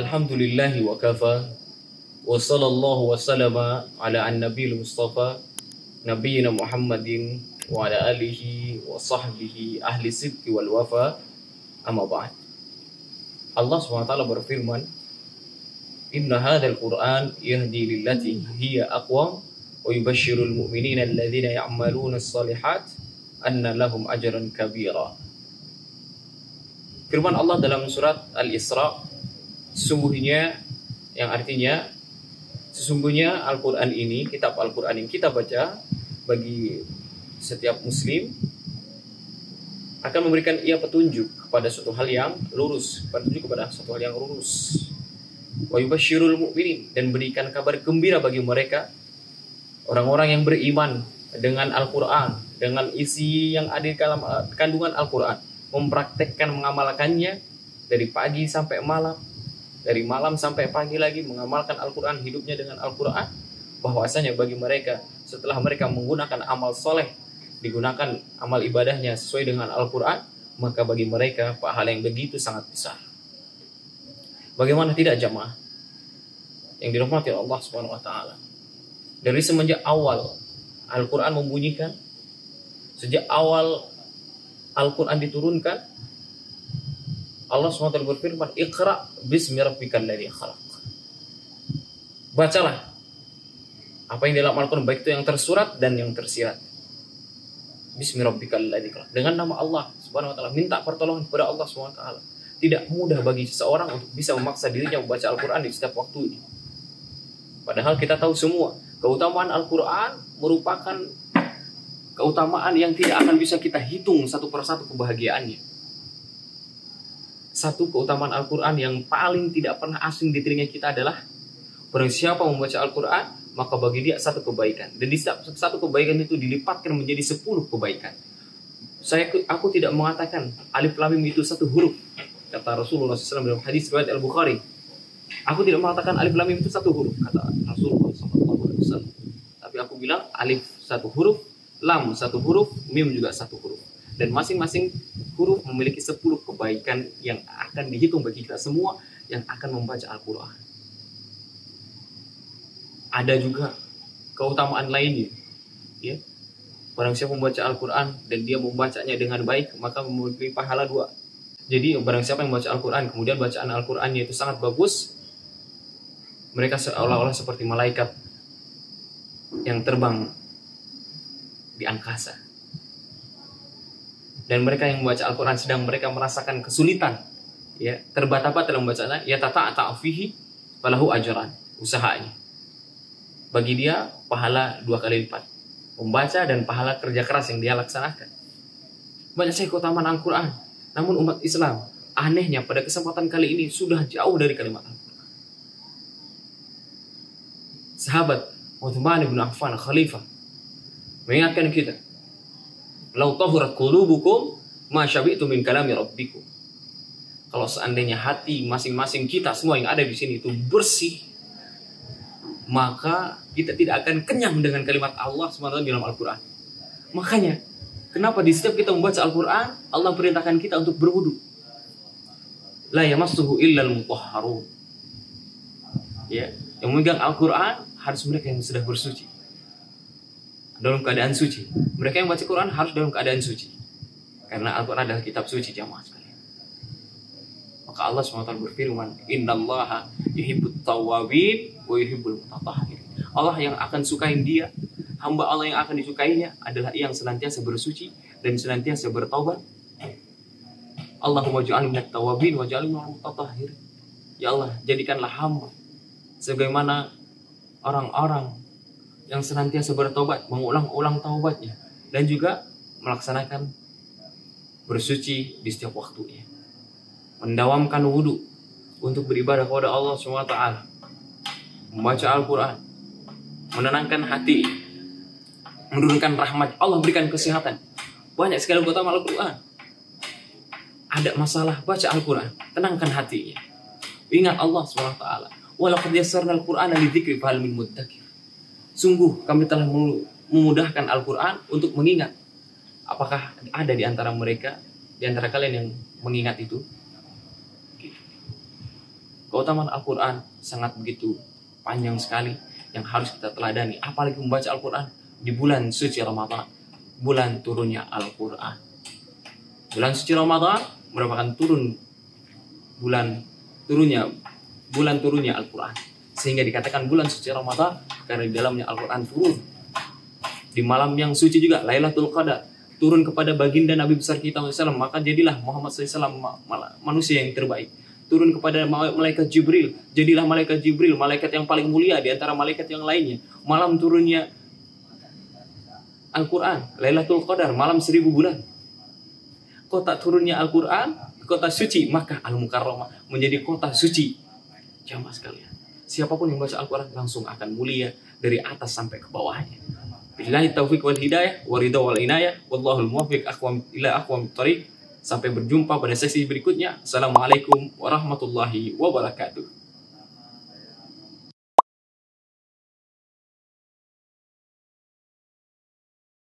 Alhamdulillahi wa kafa wa sallallahu wa sallama ala an-nabiyil mustafa nabiyina Muhammadin wa ala alihi wa sahbihi ahli sidqi wal wafa amma ba'd. Allah SWT berfirman, Inna hadzal Qur'an yahdi lillati hiya aqwam wa yubashshirul mu'minina alladhina ya'maluna as-salihat anna lahum ajran kabira. Firman Allah dalam surat Al-Isra, sesungguhnya, yang artinya sesungguhnya Al-Quran ini, kitab Al-Quran yang kita baca bagi setiap muslim akan memberikan ia petunjuk kepada suatu hal yang lurus, petunjuk kepada suatu hal yang lurus. Wa yubasyirul mu'minin, dan berikan kabar gembira bagi mereka orang-orang yang beriman dengan Al-Quran, dengan isi yang ada di dalam kandungan Al-Quran, mempraktekkan, mengamalkannya dari pagi sampai malam, dari malam sampai pagi lagi, mengamalkan Al-Quran, hidupnya dengan Al-Quran. Bahwasanya bagi mereka, setelah mereka menggunakan amal soleh, digunakan amal ibadahnya sesuai dengan Al-Quran, maka bagi mereka pahala yang begitu sangat besar. Bagaimana tidak jamaah yang dirahmati Allah Subhanahu wa taala? Dari semenjak awal Al-Quran membunyikan, sejak awal Al-Quran diturunkan, Allah SWT berfirman, Iqra bismi rabbikal ladzi khalaq. Bacalah apa yang dalam Al-Quran, baik itu yang tersurat dan yang tersirat. Bismi rabbikal ladzi khalaq, dengan nama Allah Subhanahu wa taala, minta pertolongan kepada Allah Subhanahu wa taala. Tidak mudah bagi seseorang untuk bisa memaksa dirinya membaca Al-Quran di setiap waktunya. Padahal kita tahu semua, keutamaan Al-Quran merupakan keutamaan yang tidak akan bisa kita hitung satu persatu kebahagiaannya. Satu keutamaan Al-Quran yang paling tidak pernah asing di telinga kita adalah barang siapa membaca Al-Quran, maka bagi dia satu kebaikan. Dan di satu kebaikan itu dilipatkan menjadi 10 kebaikan. Aku tidak mengatakan alif lam mim itu satu huruf, kata Rasulullah SAW dalam hadis riwayat Al-Bukhari. Aku tidak mengatakan alif lam mim itu satu huruf, kata Rasulullah SAW. Tapi aku bilang alif satu huruf, lam satu huruf, mim juga satu huruf. Dan masing-masing huruf memiliki 10 kebaikan yang akan dihitung bagi kita semua yang akan membaca Al-Quran. Ada juga keutamaan lainnya, ya. Barang siapa membaca Al-Quran dan dia membacanya dengan baik, maka memiliki pahala 2. Jadi barang siapa yang membaca Al-Quran, kemudian bacaan Al-Qurannya itu sangat bagus, mereka seolah-olah seperti malaikat yang terbang di angkasa. Dan mereka yang membaca Al-Quran sedang mereka merasakan kesulitan, ya, terbata-bata dalam bacaannya, ya tata fihi falahu ajran, usahanya. Bagi dia pahala 2 kali lipat, membaca dan pahala kerja keras yang dia laksanakan. Banyak sekali keutamaan Al-Quran. Namun umat Islam, anehnya pada kesempatan kali ini sudah jauh dari kalimat Al-Quran. Sahabat Uthman bin Affan, khalifah, mengingatkan kita, Lau tahurat qulubukum ma syabi'tu min kalami rabbikum. Kalau seandainya hati masing-masing kita semua yang ada di sini itu bersih, maka kita tidak akan kenyang dengan kalimat Allah SWT dalam Al-Quran. Makanya, kenapa di setiap kita membaca Al-Quran, Allah perintahkan kita untuk berwudu. La yamassuhu illal mutahharun. Ya, yang memegang Al-Quran harus mereka yang sudah bersuci, dalam keadaan suci. Mereka yang baca Quran harus dalam keadaan suci, karena Al-Quran adalah kitab suci, jamaah sekalian. Maka Allah SWT berfirman, Innallaha yuhibbut tawwabin wa yuhibbul mutatahhirin. Allah yang akan sukain dia, hamba Allah yang akan disukainya adalah yang senantiasa bersuci dan senantiasa bertaubat. Allahumma ja'alni minat tawwabin wa ja'alni minal mutatahhirin. Ya Allah, jadikanlah hamba sebagaimana orang-orang yang senantiasa bertobat, mengulang-ulang taubatnya, dan juga melaksanakan bersuci di setiap waktunya, mendawamkan wudu untuk beribadah kepada Allah SWT, membaca Al-Quran, menenangkan hati, menurunkan rahmat Allah, berikan kesehatan. Banyak sekali keutamaan Al-Quran. Ada masalah, baca Al-Quran, tenangkan hatinya, ingat Allah SWT. Walaqad yassarnal Qur'ana lidzikri fahal min muddakir. Sungguh kami telah memudahkan Al-Quran untuk mengingat. Apakah ada di antara mereka, di antara kalian yang mengingat itu? Keutamaan Al-Quran sangat begitu panjang sekali yang harus kita teladani. Apalagi membaca Al-Quran di bulan suci Ramadan, bulan turunnya Al-Quran. Bulan suci Ramadan merupakan bulan turunnya Al-Quran. Sehingga dikatakan bulan suci Ramadan karena di dalamnya Al-Quran turun. Di malam yang suci juga, Lailatul Qadar, turun kepada baginda Nabi besar kita SAW. Maka jadilah Muhammad SAW manusia yang terbaik. Turun kepada malaikat Jibril, jadilah malaikat Jibril, malaikat yang paling mulia di antara malaikat yang lainnya. Malam turunnya Al-Quran, Lailatul Qadar, malam 1000 bulan. Kota turunnya Al-Quran, kota suci, maka Al-Mukarramah menjadi kota suci. Jamaah sekalian, siapapun yang baca Al-Quran langsung akan mulia dari atas sampai ke bawahnya. Billahi taufiq wal hidayah, waridha wal inayah, wallahul muwaffiq ila aqwamit thoriq. Sampai berjumpa pada sesi berikutnya. Assalamualaikum warahmatullahi wabarakatuh.